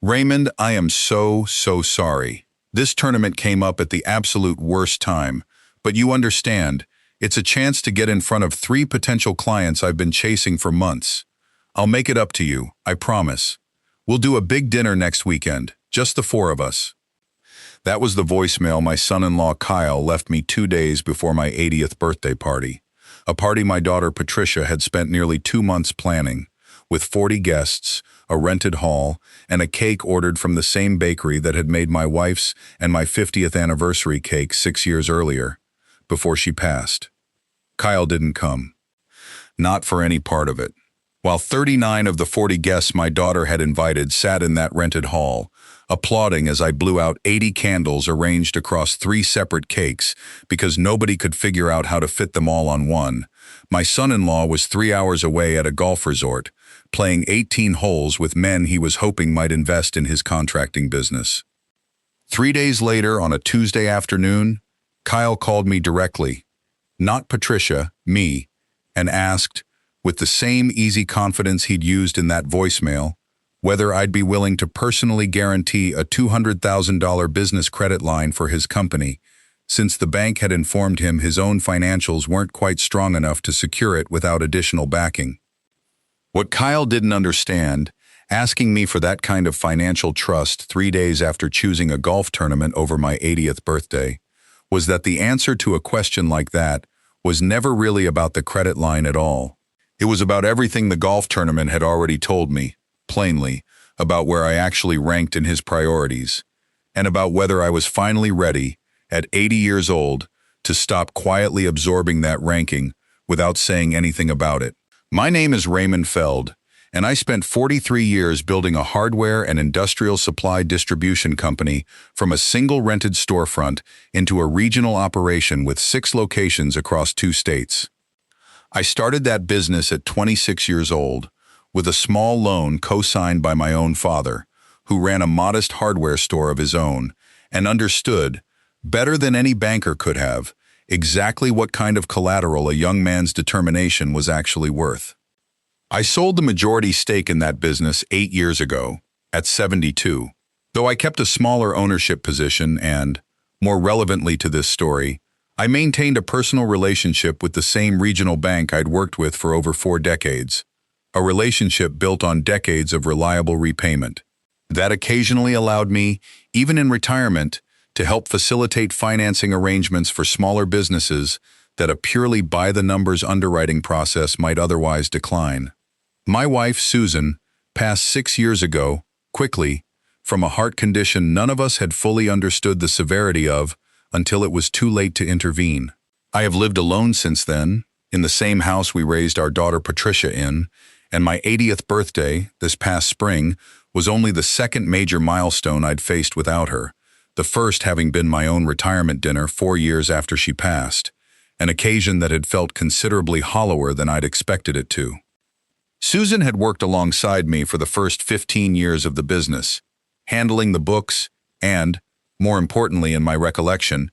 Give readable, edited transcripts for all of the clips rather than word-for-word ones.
Raymond, I am so sorry. This tournament came up at the absolute worst time, but you understand, it's a chance to get in front of 3 potential clients I've been chasing for months. I'll make it up to you, I promise. We'll do a big dinner next weekend, just the 4 of us. That was the voicemail my son-in-law Kyle left me 2 days before my 80th birthday party. A party my daughter Patricia had spent nearly 2 months planning, with 40 guests, a rented hall, and a cake ordered from the same bakery that had made my wife's and my 50th anniversary cake 6 years earlier, before she passed. Kyle didn't come. Not for any part of it. While 39 of the 40 guests my daughter had invited sat in that rented hall, applauding as I blew out 80 candles arranged across 3 separate cakes because nobody could figure out how to fit them all on one, my son-in-law was 3 hours away at a golf resort, playing 18 holes with men he was hoping might invest in his contracting business. 3 days later, on a Tuesday afternoon, Kyle called me directly, not Patricia, me, and asked, with the same easy confidence he'd used in that voicemail, whether I'd be willing to personally guarantee a $200,000 business credit line for his company, since the bank had informed him his own financials weren't quite strong enough to secure it without additional backing. What Kyle didn't understand, asking me for that kind of financial trust 3 days after choosing a golf tournament over my 80th birthday, was that the answer to a question like that was never really about the credit line at all. It was about everything the golf tournament had already told me, plainly, about where I actually ranked in his priorities, and about whether I was finally ready, at 80 years old, to stop quietly absorbing that ranking without saying anything about it. My name is Raymond Feld, and I spent 43 years building a hardware and industrial supply distribution company from a single rented storefront into a regional operation with 6 locations across 2 states. I started that business at 26 years old, with a small loan co-signed by my own father, who ran a modest hardware store of his own, and understood, better than any banker could have, exactly what kind of collateral a young man's determination was actually worth. I sold the majority stake in that business 8 years ago, at 72, though I kept a smaller ownership position and, more relevantly to this story, I maintained a personal relationship with the same regional bank I'd worked with for over 4 decades, a relationship built on decades of reliable repayment. That occasionally allowed me, even in retirement, to help facilitate financing arrangements for smaller businesses that a purely by-the-numbers underwriting process might otherwise decline. My wife, Susan, passed 6 years ago, quickly, from a heart condition none of us had fully understood the severity of until it was too late to intervene. I have lived alone since then, in the same house we raised our daughter Patricia in, and my 80th birthday, this past spring, was only the second major milestone I'd faced without her, the first having been my own retirement dinner 4 years after she passed, an occasion that had felt considerably hollower than I'd expected it to. Susan had worked alongside me for the first 15 years of the business, handling the books and, more importantly in my recollection,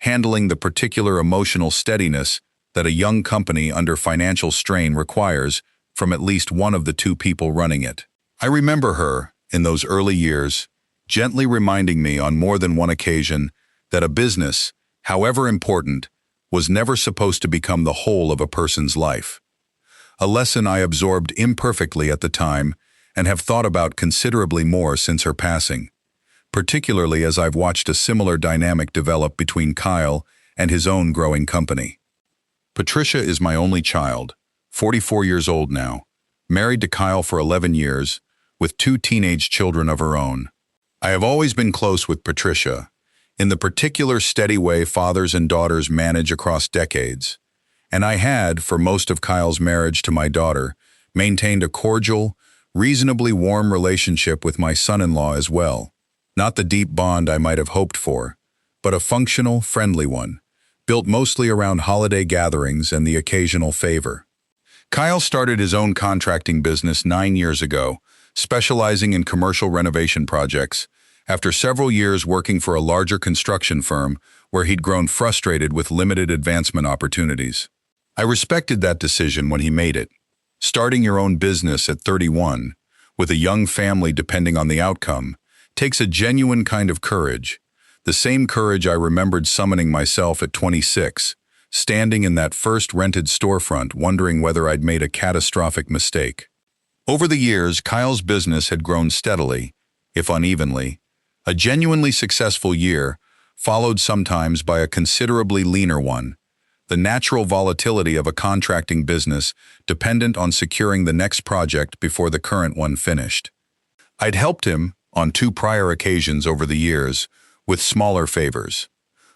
handling the particular emotional steadiness that a young company under financial strain requires from at least one of the 2 people running it. I remember her, in those early years, gently reminding me on more than one occasion that a business, however important, was never supposed to become the whole of a person's life. A lesson I absorbed imperfectly at the time and have thought about considerably more since her passing, particularly as I've watched a similar dynamic develop between Kyle and his own growing company. Patricia is my only child, 44 years old now, married to Kyle for 11 years, with 2 teenage children of her own. I have always been close with Patricia, in the particular steady way fathers and daughters manage across decades, and I had, for most of Kyle's marriage to my daughter, maintained a cordial, reasonably warm relationship with my son-in-law as well. Not the deep bond I might have hoped for, but a functional, friendly one, built mostly around holiday gatherings and the occasional favor. Kyle started his own contracting business 9 years ago, specializing in commercial renovation projects, after several years working for a larger construction firm where he'd grown frustrated with limited advancement opportunities. I respected that decision when he made it. Starting your own business at 31, with a young family depending on the outcome, takes a genuine kind of courage. The same courage I remembered summoning myself at 26, standing in that first rented storefront wondering whether I'd made a catastrophic mistake. Over the years, Kyle's business had grown steadily, if unevenly. A genuinely successful year, followed sometimes by a considerably leaner one. The natural volatility of a contracting business dependent on securing the next project before the current one finished. I'd helped him, on 2 prior occasions over the years, with smaller favors.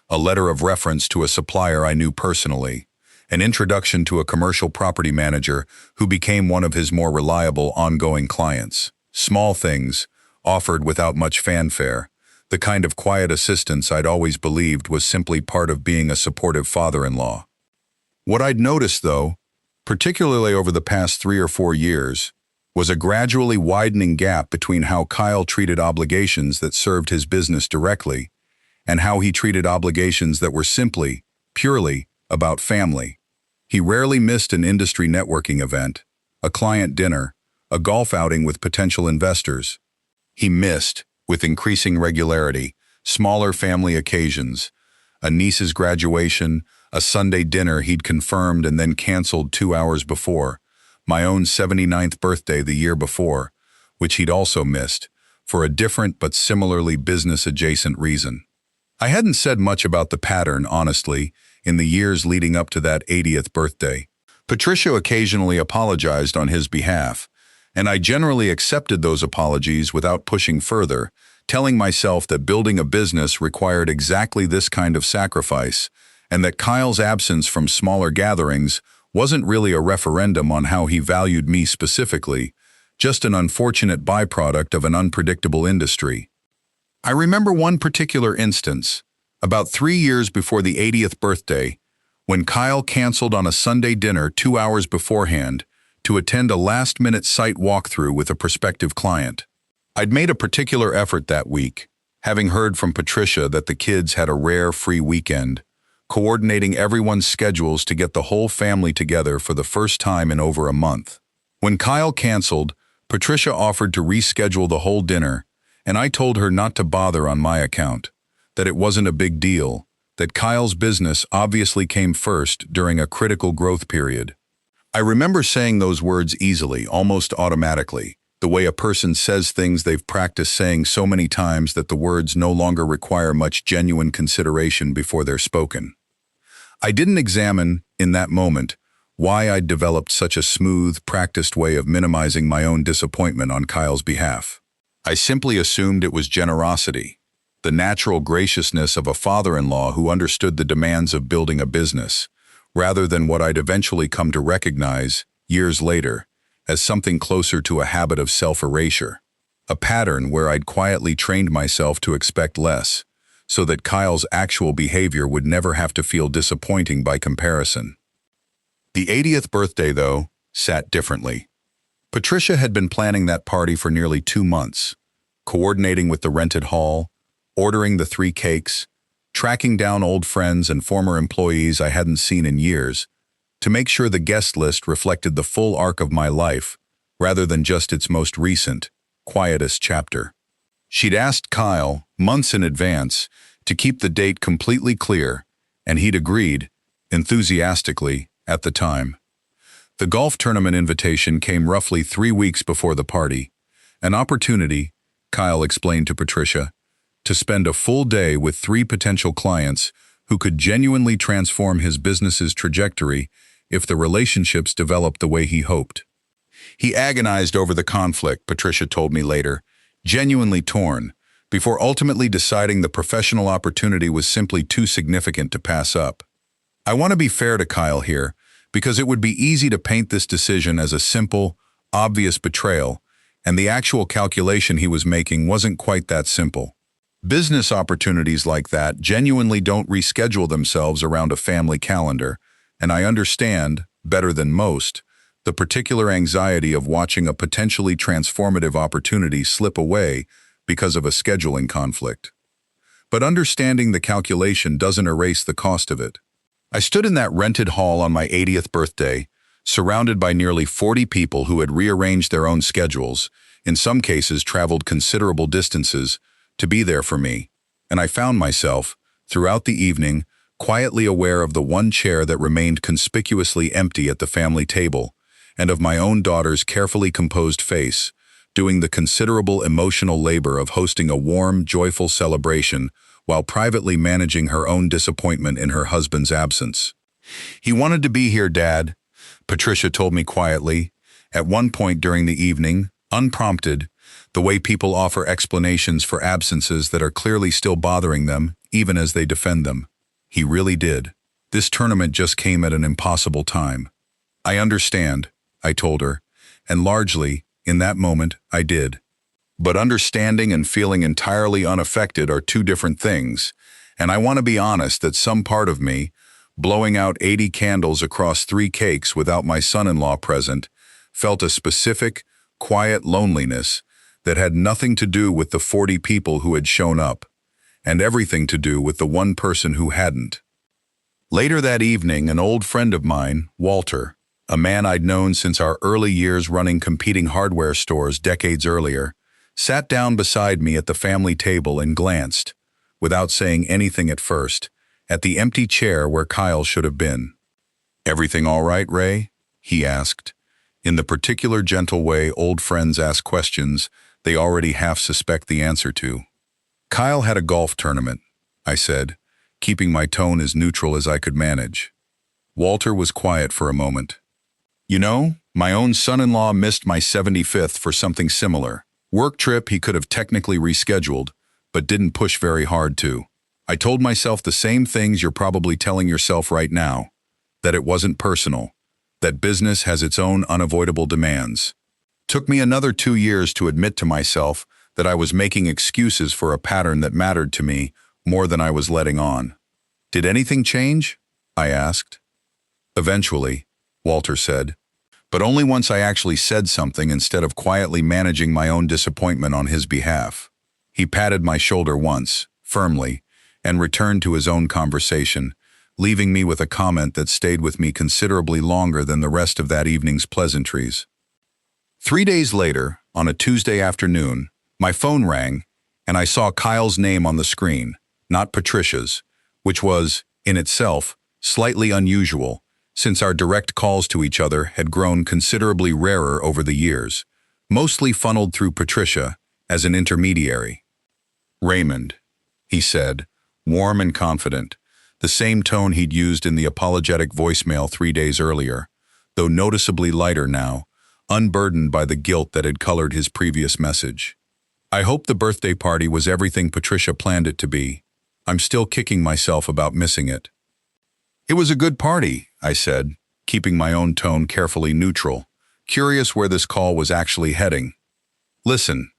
A letter of reference to a supplier I knew personally, an introduction to a commercial property manager who became one of his more reliable ongoing clients. Small things, offered without much fanfare, the kind of quiet assistance I'd always believed was simply part of being a supportive father-in-law. What I'd noticed, though, particularly over the past 3 or 4 years, was a gradually widening gap between how Kyle treated obligations that served his business directly and how he treated obligations that were simply, purely, about family. He rarely missed an industry networking event, a client dinner, a golf outing with potential investors. He missed, with increasing regularity, smaller family occasions, a niece's graduation, a Sunday dinner he'd confirmed and then canceled 2 hours before, my own 79th birthday the year before, which he'd also missed, for a different but similarly business-adjacent reason. I hadn't said much about the pattern, honestly, in the years leading up to that 80th birthday. Patricia occasionally apologized on his behalf, and I generally accepted those apologies without pushing further, telling myself that building a business required exactly this kind of sacrifice, and that Kyle's absence from smaller gatherings wasn't really a referendum on how he valued me specifically, just an unfortunate byproduct of an unpredictable industry. I remember one particular instance, about 3 years before the 80th birthday, when Kyle canceled on a Sunday dinner 2 hours beforehand to attend a last-minute site walkthrough with a prospective client. I'd made a particular effort that week, having heard from Patricia that the kids had a rare free weekend, coordinating everyone's schedules to get the whole family together for the first time in over a month. When Kyle canceled, Patricia offered to reschedule the whole dinner, and I told her not to bother on my account, that it wasn't a big deal, that Kyle's business obviously came first during a critical growth period. I remember saying those words easily, almost automatically, the way a person says things they've practiced saying so many times that the words no longer require much genuine consideration before they're spoken. I didn't examine, in that moment, why I'd developed such a smooth, practiced way of minimizing my own disappointment on Kyle's behalf. I simply assumed it was generosity, the natural graciousness of a father-in-law who understood the demands of building a business, rather than what I'd eventually come to recognize, years later, as something closer to a habit of self-erasure, a pattern where I'd quietly trained myself to expect less, so that Kyle's actual behavior would never have to feel disappointing by comparison. The 80th birthday, though, sat differently. Patricia had been planning that party for nearly 2 months, coordinating with the rented hall, ordering the 3 cakes, tracking down old friends and former employees I hadn't seen in years, to make sure the guest list reflected the full arc of my life, rather than just its most recent, quietest chapter. She'd asked Kyle, months in advance, to keep the date completely clear, and he'd agreed, enthusiastically, at the time. The golf tournament invitation came roughly 3 weeks before the party, an opportunity, Kyle explained to Patricia, to spend a full day with 3 potential clients who could genuinely transform his business's trajectory if the relationships developed the way he hoped. He agonized over the conflict, Patricia told me later, genuinely torn, before ultimately deciding the professional opportunity was simply too significant to pass up. I want to be fair to Kyle here, because it would be easy to paint this decision as a simple, obvious betrayal, and the actual calculation he was making wasn't quite that simple. Business opportunities like that genuinely don't reschedule themselves around a family calendar, and I understand, better than most, the particular anxiety of watching a potentially transformative opportunity slip away because of a scheduling conflict. But understanding the calculation doesn't erase the cost of it. I stood in that rented hall on my 80th birthday, surrounded by nearly 40 people who had rearranged their own schedules, in some cases traveled considerable distances, to be there for me, and I found myself, throughout the evening, quietly aware of the one chair that remained conspicuously empty at the family table, and of my own daughter's carefully composed face, doing the considerable emotional labor of hosting a warm, joyful celebration while privately managing her own disappointment in her husband's absence. "He wanted to be here, Dad," Patricia told me quietly, at one point during the evening, unprompted, the way people offer explanations for absences that are clearly still bothering them, even as they defend them. "He really did. This tournament just came at an impossible time." "I understand," I told her, and largely, in that moment, I did. But understanding and feeling entirely unaffected are two different things, and I want to be honest that some part of me, blowing out 80 candles across 3 cakes without my son-in-law present, felt a specific, quiet loneliness that had nothing to do with the 40 people who had shown up, and everything to do with the one person who hadn't. Later that evening, an old friend of mine, Walter, a man I'd known since our early years running competing hardware stores decades earlier, sat down beside me at the family table and glanced, without saying anything at first, at the empty chair where Kyle should have been. "Everything all right, Ray?" he asked, in the particular gentle way old friends ask questions they already half suspect the answer to. "Kyle had a golf tournament," I said, keeping my tone as neutral as I could manage. Walter was quiet for a moment. "You know, my own son-in-law missed my 75th for something similar. Work trip he could have technically rescheduled, but didn't push very hard to. I told myself the same things you're probably telling yourself right now, that it wasn't personal, that business has its own unavoidable demands. Took me another 2 years to admit to myself that I was making excuses for a pattern that mattered to me more than I was letting on. Did anything change?" I asked. "Eventually," Walter said, "but only once I actually said something instead of quietly managing my own disappointment on his behalf." He patted my shoulder once, firmly, and returned to his own conversation, leaving me with a comment that stayed with me considerably longer than the rest of that evening's pleasantries. 3 days later, on a Tuesday afternoon, my phone rang, and I saw Kyle's name on the screen, not Patricia's, which was, in itself, slightly unusual, since our direct calls to each other had grown considerably rarer over the years, mostly funneled through Patricia as an intermediary. "Raymond," he said, warm and confident, the same tone he'd used in the apologetic voicemail 3 days earlier, though noticeably lighter now, unburdened by the guilt that had colored his previous message. "I hope the birthday party was everything Patricia planned it to be. I'm still kicking myself about missing it." "It was a good party," I said, keeping my own tone carefully neutral, curious where this call was actually heading. "Listen,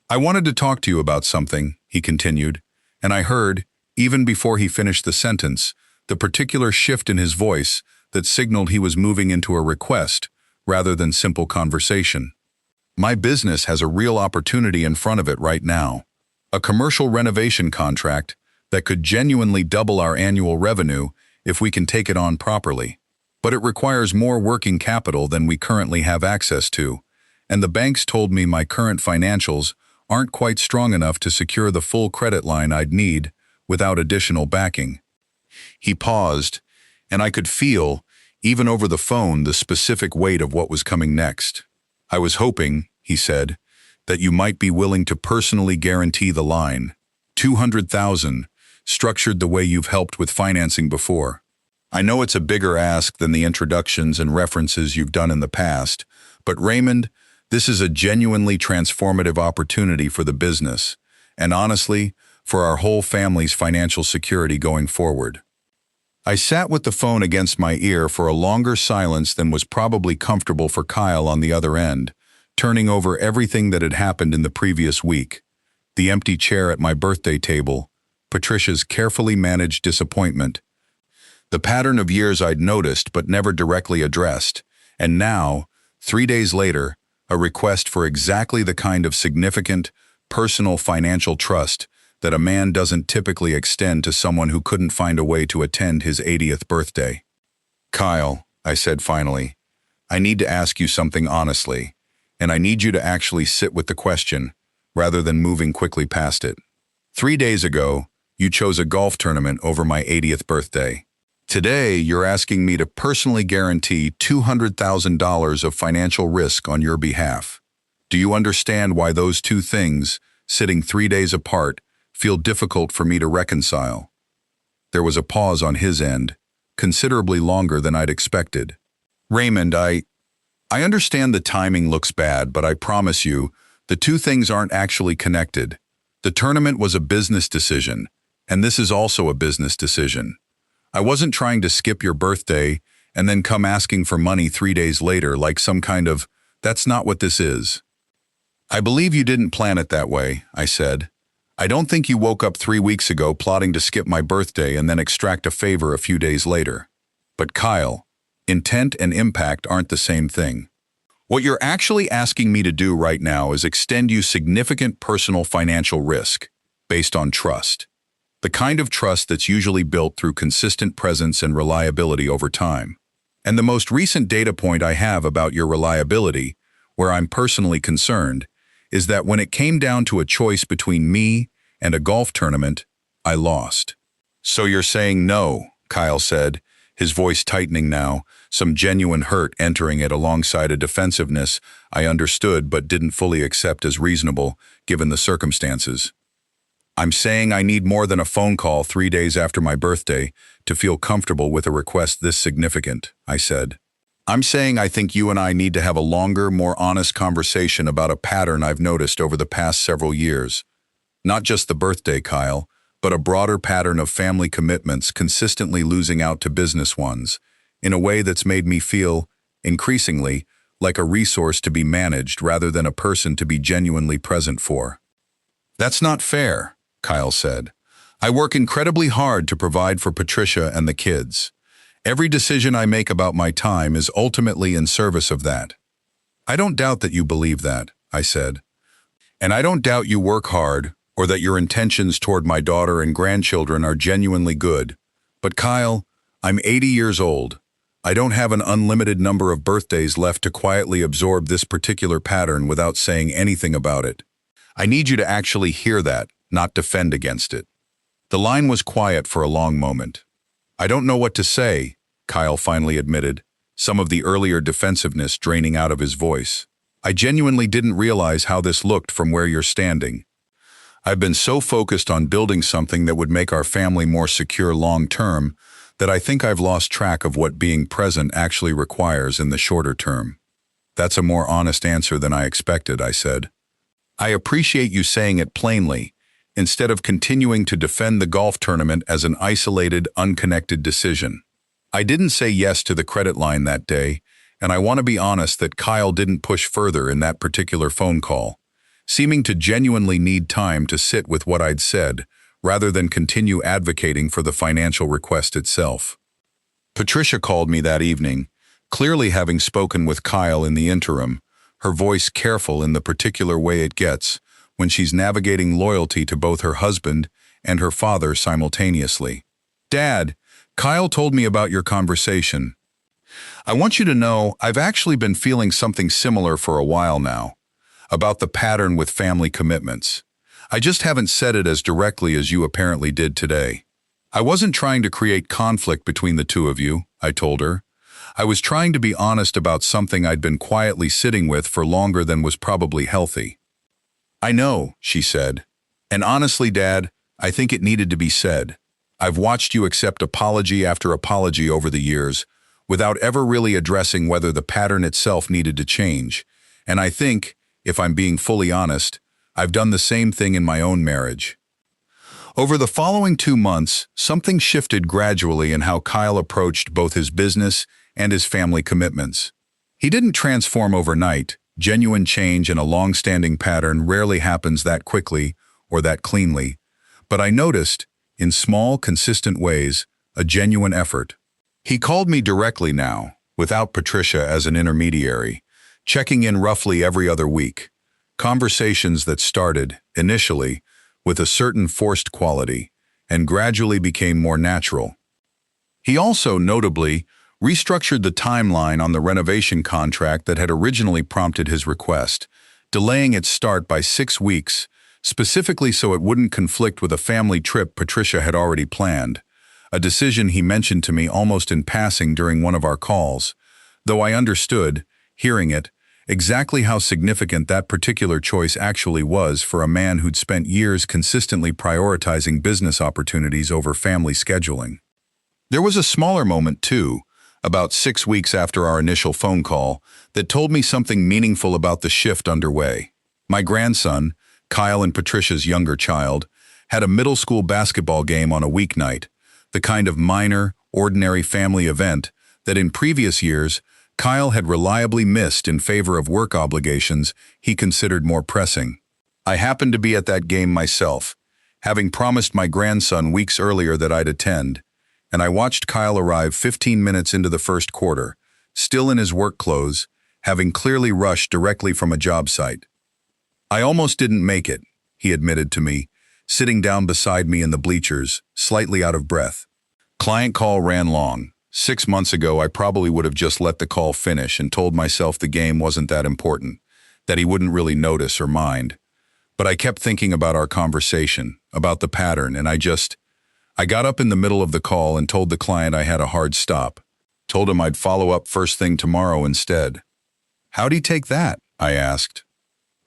I wanted to talk to you about something," he continued, and I heard, even before he finished the sentence, the particular shift in his voice that signaled he was moving into a request rather than simple conversation. "My business has a real opportunity in front of it right now. A commercial renovation contract that could genuinely double our annual revenue if we can take it on properly. But it requires more working capital than we currently have access to, and the banks told me my current financials aren't quite strong enough to secure the full credit line I'd need without additional backing." He paused, and I could feel, even over the phone, the specific weight of what was coming next. "I was hoping," he said, "that you might be willing to personally guarantee the line. 200,000, structured the way you've helped with financing before. I know it's a bigger ask than the introductions and references you've done in the past, but Raymond, this is a genuinely transformative opportunity for the business, and honestly, for our whole family's financial security going forward." I sat with the phone against my ear for a longer silence than was probably comfortable for Kyle on the other end, turning over everything that had happened in the previous week. The empty chair at my birthday table, Patricia's carefully managed disappointment, the pattern of years I'd noticed but never directly addressed, and now, 3 days later, a request for exactly the kind of significant, personal financial trust that a man doesn't typically extend to someone who couldn't find a way to attend his 80th birthday. "Kyle," I said finally, "I need to ask you something honestly, and I need you to actually sit with the question, rather than moving quickly past it. 3 days ago, you chose a golf tournament over my 80th birthday. Today, you're asking me to personally guarantee $200,000 of financial risk on your behalf. Do you understand why those two things, sitting 3 days apart, feel difficult for me to reconcile? There was a pause on his end, considerably longer than I'd expected. Raymond, I understand the timing looks bad, but I promise you, the two things aren't actually connected. The tournament was a business decision, and this is also a business decision. I wasn't trying to skip your birthday and then come asking for money 3 days later like some kind of, that's not what this is. I believe you didn't plan it that way, I said. I don't think you woke up 3 weeks ago plotting to skip my birthday and then extract a favor a few days later. But Kyle, intent and impact aren't the same thing. What you're actually asking me to do right now is extend you significant personal financial risk based on trust. The kind of trust that's usually built through consistent presence and reliability over time. And the most recent data point I have about your reliability, where I'm personally concerned, is that when it came down to a choice between me and a golf tournament, I lost. So you're saying no, Kyle said, his voice tightening now, some genuine hurt entering it alongside a defensiveness I understood but didn't fully accept as reasonable, given the circumstances. I'm saying I need more than a phone call 3 days after my birthday to feel comfortable with a request this significant, I said. I'm saying I think you and I need to have a longer, more honest conversation about a pattern I've noticed over the past several years. Not just the birthday, Kyle, but a broader pattern of family commitments consistently losing out to business ones, in a way that's made me feel, increasingly, like a resource to be managed rather than a person to be genuinely present for. That's not fair, Kyle said. I work incredibly hard to provide for Patricia and the kids. Every decision I make about my time is ultimately in service of that. I don't doubt that you believe that, I said. And I don't doubt you work hard or that your intentions toward my daughter and grandchildren are genuinely good. But Kyle, I'm 80 years old. I don't have an unlimited number of birthdays left to quietly absorb this particular pattern without saying anything about it. I need you to actually hear that, not defend against it. The line was quiet for a long moment. I don't know what to say, Kyle finally admitted, some of the earlier defensiveness draining out of his voice. I genuinely didn't realize how this looked from where you're standing. I've been so focused on building something that would make our family more secure long-term that I think I've lost track of what being present actually requires in the shorter term. That's a more honest answer than I expected, I said. I appreciate you saying it plainly, instead of continuing to defend the golf tournament as an isolated, unconnected decision. I didn't say yes to the credit line that day, and I want to be honest that Kyle didn't push further in that particular phone call, seeming to genuinely need time to sit with what I'd said, rather than continue advocating for the financial request itself. Patricia called me that evening, clearly having spoken with Kyle in the interim, her voice careful in the particular way it gets when she's navigating loyalty to both her husband and her father simultaneously. Dad, Kyle told me about your conversation. I want you to know I've actually been feeling something similar for a while now, about the pattern with family commitments. I just haven't said it as directly as you apparently did today. I wasn't trying to create conflict between the two of you, I told her. I was trying to be honest about something I'd been quietly sitting with for longer than was probably healthy. I know, she said. And honestly, Dad, I think it needed to be said. I've watched you accept apology after apology over the years, without ever really addressing whether the pattern itself needed to change. And I think, if I'm being fully honest, I've done the same thing in my own marriage. Over the following 2 months, something shifted gradually in how Kyle approached both his business and his family commitments. He didn't transform overnight. Genuine change in a long-standing pattern rarely happens that quickly or that cleanly. But I noticed, in small, consistent ways, a genuine effort. He called me directly now, without Patricia as an intermediary, checking in roughly every other week. Conversations that started, initially, with a certain forced quality, and gradually became more natural. He also, notably, restructured the timeline on the renovation contract that had originally prompted his request, delaying its start by 6 weeks, specifically so it wouldn't conflict with a family trip Patricia had already planned, a decision he mentioned to me almost in passing during one of our calls, though I understood, hearing it, exactly how significant that particular choice actually was for a man who'd spent years consistently prioritizing business opportunities over family scheduling. There was a smaller moment, too, about 6 weeks after our initial phone call, that told me something meaningful about the shift underway. My grandson, Kyle and Patricia's younger child, had a middle school basketball game on a weeknight, the kind of minor, ordinary family event that in previous years Kyle had reliably missed in favor of work obligations he considered more pressing. I happened to be at that game myself, having promised my grandson weeks earlier that I'd attend, and I watched Kyle arrive 15 minutes into the first quarter, still in his work clothes, having clearly rushed directly from a job site. "I almost didn't make it," he admitted to me, sitting down beside me in the bleachers, slightly out of breath. "Client call ran long. 6 months ago, I probably would have just let the call finish and told myself the game wasn't that important, that he wouldn't really notice or mind. But I kept thinking about our conversation, about the pattern, and I got up in the middle of the call and told the client I had a hard stop. Told him I'd follow up first thing tomorrow instead." "How'd he take that?" I asked.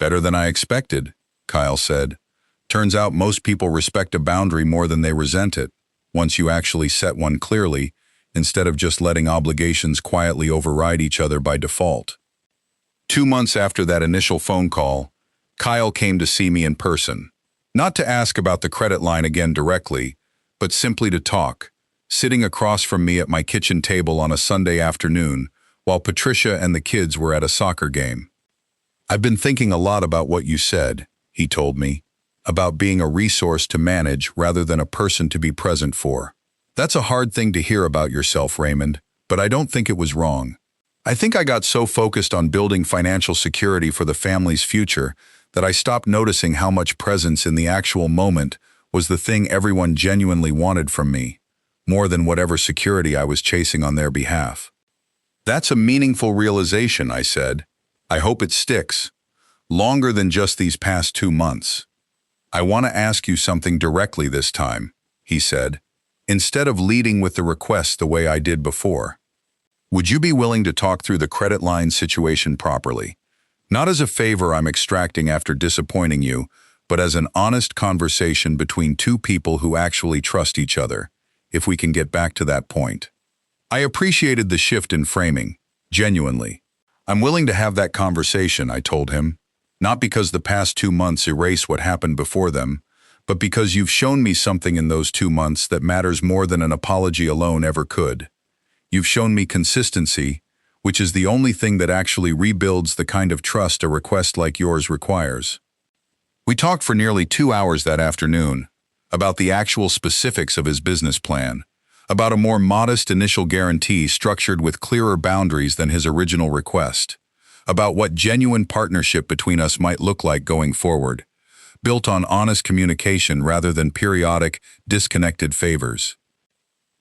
"Better than I expected," Kyle said. "Turns out most people respect a boundary more than they resent it, once you actually set one clearly, instead of just letting obligations quietly override each other by default." 2 months after that initial phone call, Kyle came to see me in person. Not to ask about the credit line again directly, but simply to talk, sitting across from me at my kitchen table on a Sunday afternoon while Patricia and the kids were at a soccer game. "I've been thinking a lot about what you said," he told me, "about being a resource to manage rather than a person to be present for. That's a hard thing to hear about yourself, Raymond, but I don't think it was wrong. I think I got so focused on building financial security for the family's future that I stopped noticing how much presence in the actual moment was the thing everyone genuinely wanted from me, more than whatever security I was chasing on their behalf." "That's a meaningful realization," I said. "I hope it sticks. Longer than just these past 2 months. I want to ask you something directly this time," he said, "instead of leading with the request the way I did before. Would you be willing to talk through the credit line situation properly? Not as a favor I'm extracting after disappointing you, but as an honest conversation between two people who actually trust each other, if we can get back to that point." I appreciated the shift in framing, genuinely. "I'm willing to have that conversation," I told him, "not because the past 2 months erase what happened before them, but because you've shown me something in those 2 months that matters more than an apology alone ever could. You've shown me consistency, which is the only thing that actually rebuilds the kind of trust a request like yours requires." We talked for nearly 2 hours that afternoon, about the actual specifics of his business plan, about a more modest initial guarantee structured with clearer boundaries than his original request, about what genuine partnership between us might look like going forward, built on honest communication rather than periodic, disconnected favors.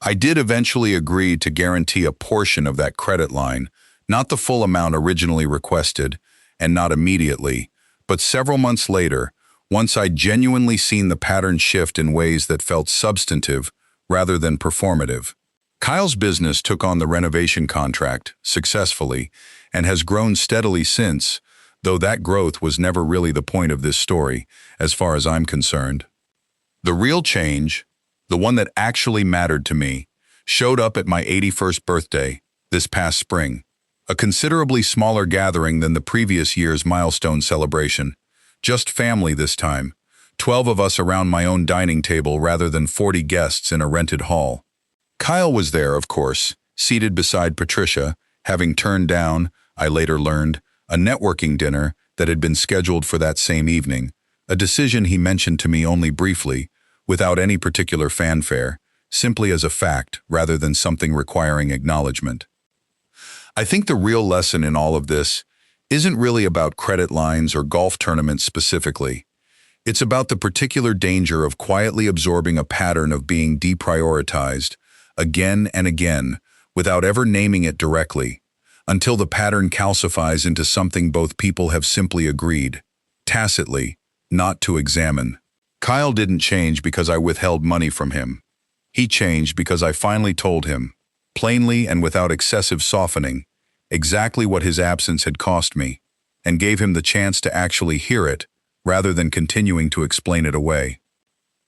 I did eventually agree to guarantee a portion of that credit line, not the full amount originally requested, and not immediately, but several months later, once I'd genuinely seen the pattern shift in ways that felt substantive rather than performative. Kyle's business took on the renovation contract successfully and has grown steadily since, though that growth was never really the point of this story, as far as I'm concerned. The real change, the one that actually mattered to me, showed up at my 81st birthday this past spring, a considerably smaller gathering than the previous year's milestone celebration. Just family this time, 12 of us around my own dining table rather than 40 guests in a rented hall. Kyle was there, of course, seated beside Patricia, having turned down, I later learned, a networking dinner that had been scheduled for that same evening, a decision he mentioned to me only briefly, without any particular fanfare, simply as a fact rather than something requiring acknowledgement. I think the real lesson in all of this isn't really about credit lines or golf tournaments specifically. It's about the particular danger of quietly absorbing a pattern of being deprioritized, again and again, without ever naming it directly, until the pattern calcifies into something both people have simply agreed, tacitly, not to examine. Kyle didn't change because I withheld money from him. He changed because I finally told him, plainly and without excessive softening, exactly what his absence had cost me, and gave him the chance to actually hear it, rather than continuing to explain it away.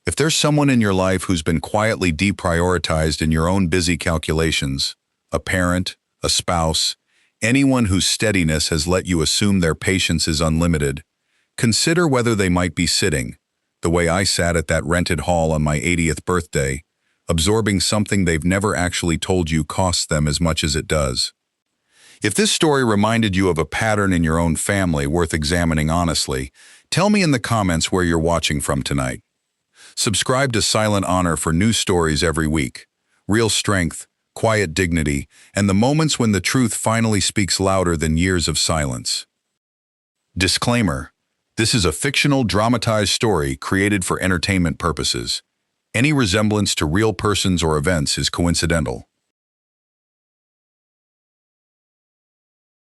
If there's someone in your life who's been quietly deprioritized in your own busy calculations, a parent, a spouse, anyone whose steadiness has let you assume their patience is unlimited, consider whether they might be sitting, the way I sat at that rented hall on my 80th birthday, absorbing something they've never actually told you costs them as much as it does. If this story reminded you of a pattern in your own family worth examining honestly, tell me in the comments where you're watching from tonight. Subscribe to Silent Honor for new stories every week. Real strength, quiet dignity, and the moments when the truth finally speaks louder than years of silence. Disclaimer: this is a fictional, dramatized story created for entertainment purposes. Any resemblance to real persons or events is coincidental.